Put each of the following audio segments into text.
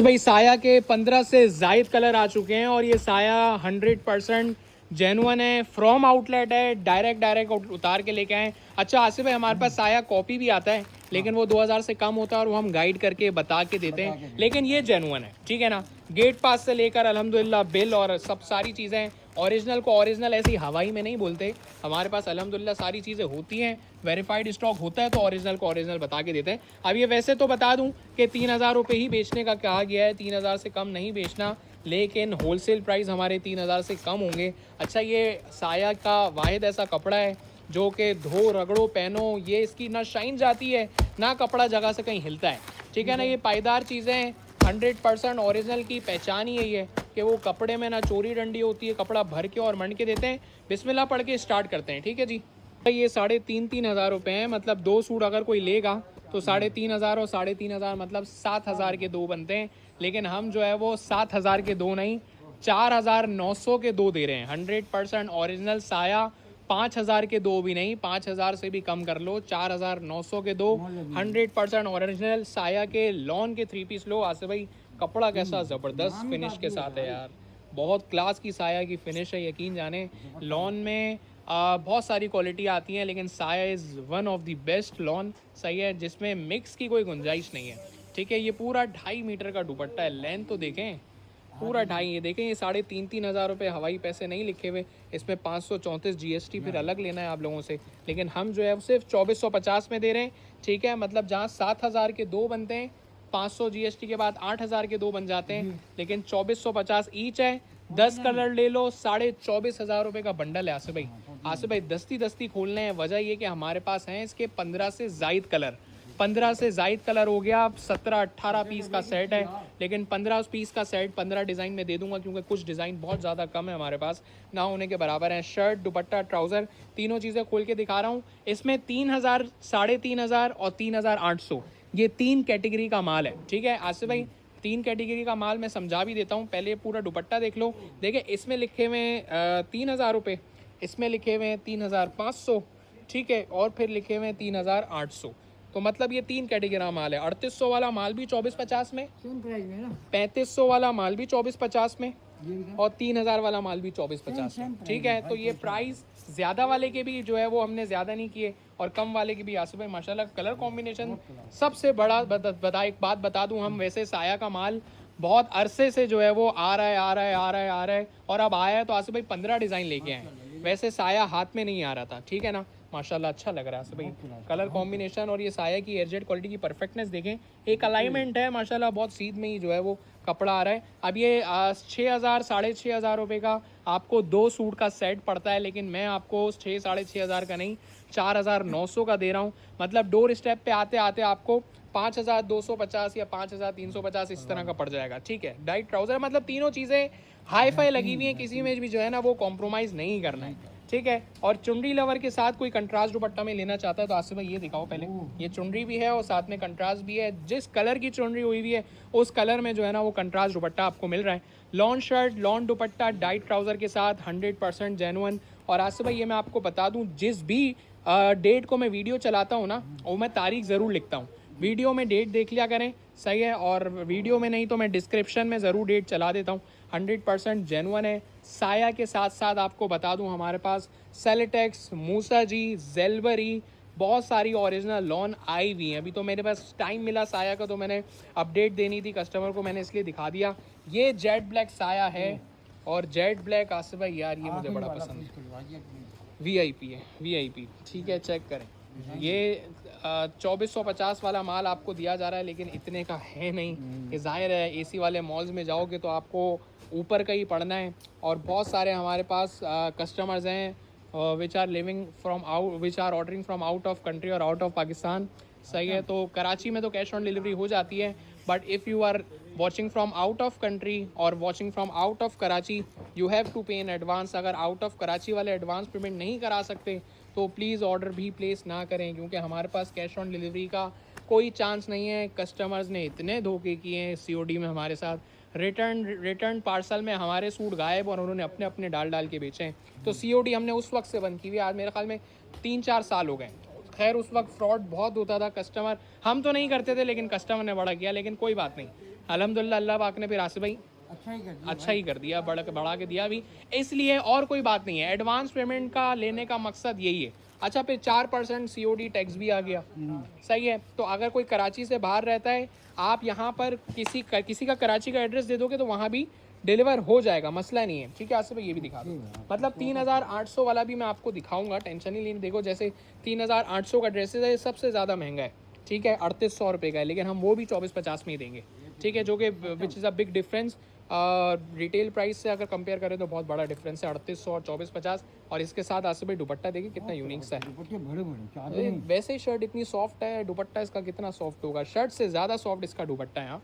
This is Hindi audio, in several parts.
तो भाई साया के 15 से जायद कलर आ चुके हैं और ये साया 100% जेनुअन है, फ्रॉम आउटलेट है, डायरेक्ट उतार के लेके आए। अच्छा आसिफ भाई, हमारे पास साया कॉपी भी आता है लेकिन वो 2000 से कम होता है और वो हम गाइड करके बता के देते हैं, लेकिन ये जेनुअन है, ठीक है ना। गेट पास से लेकर अल्हम्दुलिल्लाह बिल और सब सारी चीज़ें ओरिजिनल को ओरिजिनल ऐसी हवाई में नहीं बोलते, हमारे पास अल्हम्दुलिल्लाह सारी चीज़ें होती हैं, वेरीफाइड स्टॉक होता है तो ओरिजिनल को ओरिजिनल बता के देते हैं। अब ये वैसे तो बता दूं कि 3000 रुपये ही बेचने का कहा गया है, 3000 से कम नहीं बेचना, लेकिन होलसेल प्राइस हमारे 3000 से कम होंगे। अच्छा ये साया का वाहिद ऐसा कपड़ा है जो कि धो रगड़ो पहनो, ये इसकी ना शाइन जाती है ना कपड़ा जगह से कहीं हिलता है, ठीक है ना। ये पायदार चीज़ें 100% ओरिजिनल की पहचान ही यही है कि वो कपड़े में ना चोरी डंडी होती है, कपड़ा भर के और मंड के देते हैं। बिस्मिल्लाह पढ़ के स्टार्ट करते हैं, ठीक है जी। ये 3,500 रुपये हैं, मतलब 2 सूट अगर कोई लेगा तो 3,500 और 3,500 मतलब 7,000 के 2 बनते हैं, लेकिन हम जो है वो 7,000 के 2 नहीं 4,900 के 2 दे रहे हैं। 100% ओरिजिनल साया, 5,000 के 2 भी नहीं, 5,000 से भी कम कर लो, 4,900 के 2 100% ओरिजिनल साया के लॉन के 3 पीस लो। आसिफ भाई कपड़ा कैसा ज़बरदस्त फिनिश के साथ है यार, बहुत क्लास की साया की फिनिश है, यकीन जाने। लॉन में बहुत सारी क्वालिटी आती हैं लेकिन साया is one of the best lawn, सही है, जिसमें मिक्स की कोई गुंजाइश नहीं है, ठीक है। ये पूरा 2.5 मीटर का दुपट्टा है, लेंथ तो देखें पूरा 2.5, ये देखें, ये 3,500 रुपये हवाई पैसे नहीं लिखे हुए, इसमें 534 GST फिर अलग लेना है आप लोगों से, लेकिन हम जो है सिर्फ 2450 में दे रहे हैं, ठीक है। मतलब जहाँ 7,000 के 2 बनते हैं, 500 GST के बाद 8,000 के 2 बन जाते हैं, लेकिन 2450 ईच है। 10 कलर ले लो, 24,500 रुपये का बंडल है। आसिफ भाई, आसिफ भाई दस्ती खोलने हैं, वजह ये कि हमारे पास हैं इसके 15 से जायद कलर, 15 से जायद कलर हो गया, 17-18 पीस का सेट है, लेकिन 15 पीस का सेट 15 डिज़ाइन में दे दूंगा क्योंकि कुछ डिज़ाइन बहुत ज़्यादा कम है हमारे पास, ना होने के बराबर हैं। शर्ट, दुपट्टा, ट्राउज़र, तीनों चीज़ें खोल के दिखा रहा हूँ। इसमें 3,000, 3,500 और 3,800 ये 3 कैटेगरी का माल है, ठीक है आसिफ भाई। 3 कैटेगरी का माल मैं समझा भी देता हूँ, पहले पूरा दुपट्टा देख लो। देखिए इसमें लिखे हुए 3,000 रुपये, इसमें लिखे हुए 3,500, ठीक है, और फिर लिखे हुए 3,800, तो मतलब ये 3 कैटेगरी का माल है। 3800 वाला माल भी 2450 में, 3500 वाला माल भी 2450 में, और 3,000 वाला माल भी 2450 में, ठीक है। तो ये प्राइस ज़्यादा वाले के भी जो है वो हमने ज़्यादा नहीं किए और कम वाले की भी। आसिफ भाई माशाल्लाह कलर कॉम्बिनेशन सबसे बड़ा एक बात बता दूं, हम वैसे साया का माल बहुत अरसे से जो है वो आ रहा है और अब आया है तो आसिफ भाई 15 डिज़ाइन लेके आए, वैसे साया हाथ में नहीं आ रहा था, ठीक है ना। माशाल्लाह अच्छा लग रहा है भाई कलर कॉम्बिनेशन, और ये साया की एयरजेट क्वालिटी की परफेक्टनेस देखें, एक अलाइनमेंट है माशाल्लाह, बहुत सीध में ही जो है वो कपड़ा आ रहा है। अब ये 6,000 6,500 रुपये का आपको 2 सूट का सेट पड़ता है, लेकिन मैं आपको 6,000 का नहीं 4,900 का दे रहा हूँ। मतलब डोर स्टेप पे आते आते आपको 5,250 या 5,350 इस तरह का पड़ जाएगा, ठीक है। डाइट ट्राउज़र, मतलब तीनों चीज़ें हाई फाई लगी हुई हैं, किसी में भी जो है ना वो कॉम्प्रोमाइज़ नहीं करना है, ठीक है। और चुनरी लवर के साथ कोई कंट्रास्ट दुपट्टा में लेना चाहता है तो आसिफ भाई ये दिखाओ पहले, ये चुनरी भी है और साथ में कंट्रास्ट भी है, जिस कलर की चुनरी हुई हुई है उस कलर में जो है ना वो कंट्रास्ट दुपट्टा आपको मिल रहा है। लॉन शर्ट, लॉन दुपट्टा, डाइट ट्राउज़र के साथ 100% जेनुअन। और आसिफ भाई ये मैं आपको बता दूं, जिस भी डेट को मैं वीडियो चलाता हूँ ना वो मैं तारीख ज़रूर लिखता हूँ, वीडियो में डेट देख लिया करें, सही है, और वीडियो में नहीं तो मैं डिस्क्रिप्शन में ज़रूर डेट चला देता हूँ। 100% जेनुअन है। साया के साथ साथ आपको बता दूं हमारे पास सेलेटेक्स, मूसा जी, जेलबरी, बहुत सारी ओरिजिनल लॉन आई हुई हैं। अभी तो मेरे पास टाइम मिला साया का तो मैंने अपडेट देनी थी कस्टमर को, मैंने इसलिए दिखा दिया। ये जेट ब्लैक साया है, और जेट ब्लैक आसिफ भाई यार ये मुझे बड़ा पसंद है, VIP है, VIP, ठीक है, चेक करें। ये 2450 वाला माल आपको दिया जा रहा है लेकिन इतने का है नहीं, ये जाहिर है AC वाले मॉल्स में जाओगे तो आपको ऊपर का ही पड़ना है। और बहुत सारे हमारे पास कस्टमर्स हैं which are living from out, which are ordering from out of country और आउट ऑफ पाकिस्तान, सही है। तो कराची में तो कैश ऑन डिलीवरी हो जाती है, but if you are watching from out of country और watching from out of Karachi, you have to pay in advance. अगर आउट ऑफ कराची वाले एडवांस पेमेंट नहीं करा सकते तो प्लीज़ ऑर्डर भी प्लेस ना करें, क्योंकि हमारे पास कैश ऑन डिलीवरी का कोई चांस नहीं है। कस्टमर्स ने इतने धोखे किए हैं COD में हमारे साथ, रिटर्न पार्सल में हमारे सूट गायब और उन्होंने अपने अपने डाल के बेचे हैं। तो COD हमने उस वक्त से बंद की हुई, आज मेरे ख्याल में 3-4 साल हो गए। खैर उस वक्त फ्रॉड बहुत होता था, कस्टमर, हम तो नहीं करते थे लेकिन कस्टमर ने बड़ा किया, लेकिन कोई बात नहीं, अल्हम्दुलिल्लाह अल्लाह पाक ने फिर आसिफ भाई अच्छा ही कर दिया, बढ़ा के दिया भी, इसलिए और कोई बात नहीं है। एडवांस पेमेंट का लेने का मकसद यही है। अच्छा फिर 4% COD टैक्स भी आ गया, सही है। तो अगर कोई कराची से बाहर रहता है, आप यहाँ पर किसी का कराची का एड्रेस दे दोगे तो वहाँ भी डिलीवर हो जाएगा, मसला नहीं है, ठीक है। आसिफ भाई ये भी दिखा दो, मतलब 3800 वाला भी मैं आपको दिखाऊंगा, टेंशन ही नहीं। देखो जैसे 3800 का ड्रेसेस है, ये सबसे ज़्यादा महंगा है, ठीक है, 3800 रुपये का है, लेकिन हम वो भी 2450 में ही देंगे, ठीक है, जो कि which is a big difference. Retail price से अगर कंपेयर करें तो बहुत बड़ा डिफरेंस है, 3800 और 2450। और इसके साथ आसिफ भाई दुपट्टा देखिए कितना यूनिक सा है, वैसे ही शर्ट इतनी सॉफ्ट है, दुपट्टा इसका कितना सॉफ्ट होगा, शर्ट से ज़्यादा सॉफ्ट इसका दुपट्टा है यहाँ।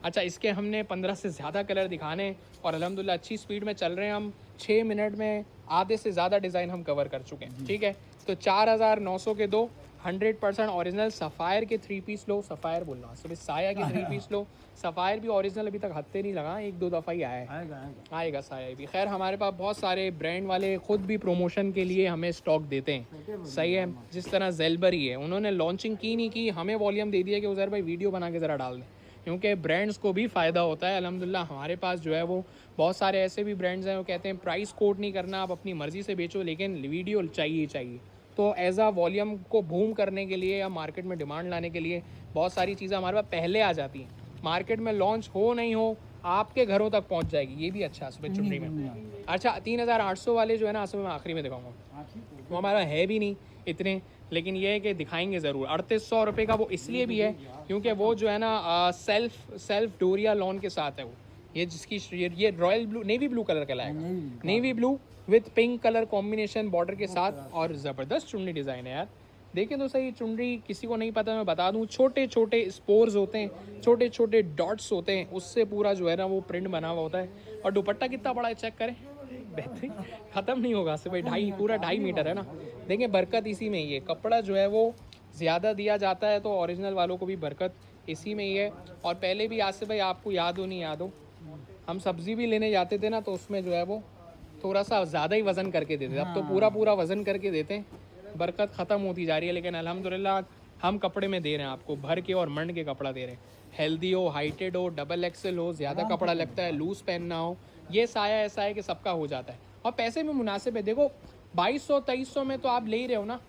अच्छा इसके हमने 15 से ज़्यादा कलर दिखाने हैं और अल्हम्दुलिल्लाह अच्छी स्पीड में चल रहे हैं हम, 6 मिनट में आधे से ज़्यादा डिज़ाइन हम कवर कर चुके हैं, ठीक है। तो 4900 के दो 100% ओरिजिनल सफ़ायर के 3 पीस लो, सफ़ायर बोलना सुबह, साया के 3 पीस लो, सफ़ायर भी ओरिजिनल अभी तक हत्ते नहीं लगा, 1-2 दफ़ा ही आया है, आएगा साया भी। खैर हमारे पास बहुत सारे ब्रांड वाले खुद भी प्रमोशन के लिए हमें स्टॉक देते हैं, सही है। जिस तरह जेलबरी है, उन्होंने लॉन्चिंग की नहीं की, हमें वॉल्यूम दे दिया कि उज़ैर भाई वीडियो बना के ज़रा डाल दें, क्योंकि ब्रांड्स को भी फ़ायदा होता है। अल्हम्दुलिल्लाह हमारे पास जो है वो बहुत सारे ऐसे भी ब्रांड्स हैं, वो कहते हैं प्राइस कोट नहीं करना, आप अपनी मर्ज़ी से बेचो, लेकिन वीडियो चाहिए चाहिए। तो एज आ वॉल्यूम को बूम करने के लिए या मार्केट में डिमांड लाने के लिए बहुत सारी चीज़ें हमारे पास पहले आ जाती हैं, मार्केट में लॉन्च हो नहीं हो आपके घरों तक पहुंच जाएगी, ये भी अच्छा है सुबह चुनरी में। अच्छा 3800 वाले जो है ना, मैं आखिरी में दिखाऊंगा, वो हमारा है भी नहीं इतने, लेकिन ये है कि दिखाएंगे ज़रूर। 3800 रुपये का वो इसलिए भी है क्योंकि वो जो है ना सेल्फ डोरिया लॉन के साथ है वो, ये जिसकी ये royal blue, navy blue colour का लाएगा, navy blue with pink colour combination border के साथ, और ज़बरदस्त चुन्नी डिज़ाइन है यार। देखें तो सही, चुनरी किसी को नहीं पता मैं बता दूं, छोटे छोटे स्पोर्स होते हैं, छोटे छोटे डॉट्स होते हैं, उससे पूरा जो है ना वो प्रिंट बना हुआ होता है। और दुपट्टा कितना बड़ा है चेक करें, बेहतरीन, ख़त्म नहीं होगा सिर्फ भाई, पूरा 2.5 मीटर है ना। देखें बरकत इसी में ही है, कपड़ा जो है वो ज़्यादा दिया जाता है तो ओरिजिनल वालों को भी बरकत इसी में ही है। और पहले भी आसिफ भाई आपको याद हो नहीं याद हो, हम सब्ज़ी भी लेने जाते थे ना, तो उसमें जो है वो थोड़ा सा ज़्यादा ही वज़न करके देते थे, अब तो पूरा वज़न करके देते हैं, बरकत ख़त्म होती जा रही है। लेकिन अल्हम्दुलिल्लाह हम कपड़े में दे रहे हैं आपको, भर के और मंड के कपड़ा दे रहे हैं, हेल्दी हो, हाइटेड हो, डबल एक्सल हो, ज़्यादा कपड़ा लगता है, लूज़ पहनना हो, ये साया ऐसा है कि सबका हो जाता है और पैसे में मुनासिब है। देखो 2200-2300 में तो आप ले ही रहे हो ना,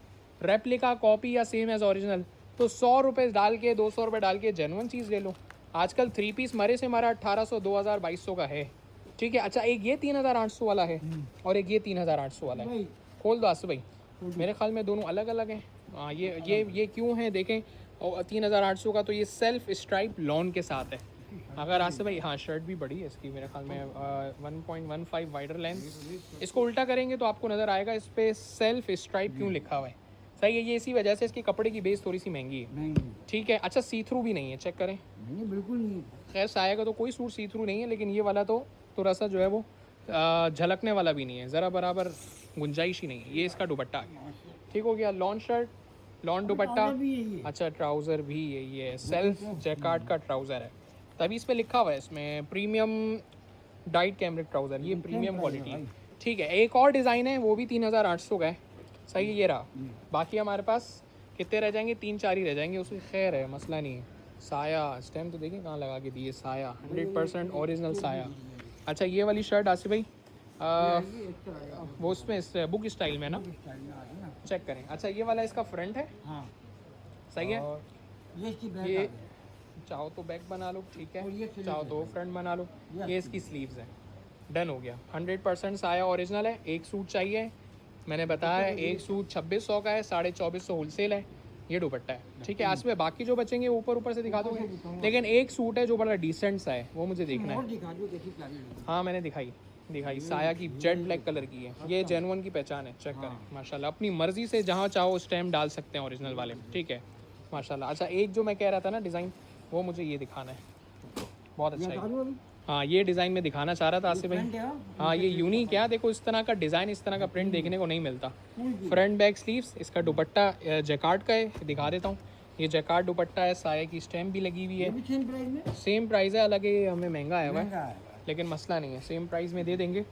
रेप्लिका कॉपी या सेम एज ओरिजिनल, तो 100 रुपये डाल के 200 रुपये डाल के जेन्युइन चीज़ ले लो। आजकल 3 पीस मरे से हमारा 1800, 2000, 2200 का है, ठीक है। अच्छा एक ये 3800 वाला है और एक ये 3800 वाला है, खोल दो आसिफ भाई, मेरे ख्याल में दोनों अलग अलग हैं। हाँ ये क्यों है देखें, और 3800 का तो ये सेल्फ स्ट्राइप लॉन के साथ है। अगर आसिफ भाई, हाँ शर्ट भी बड़ी है इसकी, मेरे ख्याल में 1.15 वाइडर लेंथ, इसको उल्टा करेंगे तो आपको नज़र आएगा इस पर सेल्फ स्ट्राइप क्यों लिखा हुआ है, सही है। ये इसी वजह से इसकी कपड़े की बेस थोड़ी सी महंगी है, ठीक है। अच्छा सी थ्रू भी नहीं है, चेक करें, नहीं बिल्कुल नहीं। खैर साया का तो कोई सूट सी थ्रू नहीं है, लेकिन ये वाला तो थोड़ा सा जो है वो झलकने वाला भी नहीं है, ज़रा बराबर गुंजाइश ही नहीं है। ये इसका दुपट्टा है, ठीक हो गया, लॉन शर्ट, लॉन दुपट्टा, अच्छा ट्राउज़र भी ये है, सेल्फ जैकार्ड का ट्राउज़र है, तभी इस पर लिखा हुआ है इसमें प्रीमियम डाइट कैमरिक ट्राउज़र, ये प्रीमियम क्वालिटी है, ठीक है। एक और डिज़ाइन है वो भी 3800 का है, सही है, ये रहा। बाकी हमारे पास कितने रह जाएंगे, 3-4 ही रह जाएंगे, उसकी खैर है, मसला नहीं है। साया स्टैम्प तो देखिए कहाँ लगा के दिए, साया 100% ओरिजिनल साया। अच्छा ये वाली शर्ट आसिफ भाई वो उसमें बुक स्टाइल में ना, चेक करें। अच्छा ये वाला इसका फ्रंट है, हाँ सही है, ये ये चाहो तो बैक बना लो, ठीक और ये है, sleeves चाहो तो है। फ्रंट बना लो, ये ये इसकी स्लीव्स है, डन हो गया। 100% साया ओरिजिनल है। एक सूट चाहिए, मैंने बताया है एक सूट 2600 का है, 2450 होलसेल है, ये दुपट्टा है, ठीक है। आज में बाकी जो बचेंगे ऊपर से दिखा दोगे, लेकिन एक सूट है जो बड़ा डिसेंट सा है, वो मुझे देखना है। हाँ मैंने दिखाई साया की जेट ब्लैक कलर की है, ये जेन्युइन की पहचान है, चेक करें माशाल्लाह। अपनी मर्जी से जहाँ चाहो स्टैम्प डाल सकते हैं ओरिजिनल वाले, ठीक है माशाल्लाह। अच्छा एक जो मैं कह रहा था ना डिज़ाइन, वो मुझे ये दिखाना है, बहुत अच्छा है। हाँ ये डिज़ाइन में दिखाना चाह रहा था आसिफ भाई, हाँ ये यूनिक है, देखो इस तरह का डिज़ाइन, इस तरह का प्रिंट देखने को नहीं मिलता। फ्रंट बैक स्लीव्स, इसका दुपट्टा जैकार्ड का है, दिखा देता हूँ, ये जैकार्ड दुपट्टा है, साया की स्टैम्प भी लगी हुई है, सेम प्राइस है, अलग है हमें महंगा आया हुआ है, लेकिन मसला नहीं है, सेम प्राइस में दे देंगे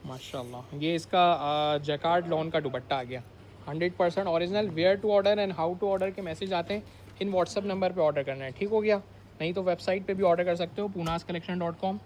माशाल्लाह। ये इसका जैकार्ड लॉन का दुपट्टा आ गया, 100% original. Where to order and how to order के मैसेज आते हैं, इन व्हाट्सअप नंबर पे ऑर्डर करना है, ठीक हो गया। नहीं तो वेबसाइट पे भी ऑर्डर कर सकते हो, punascollection.com।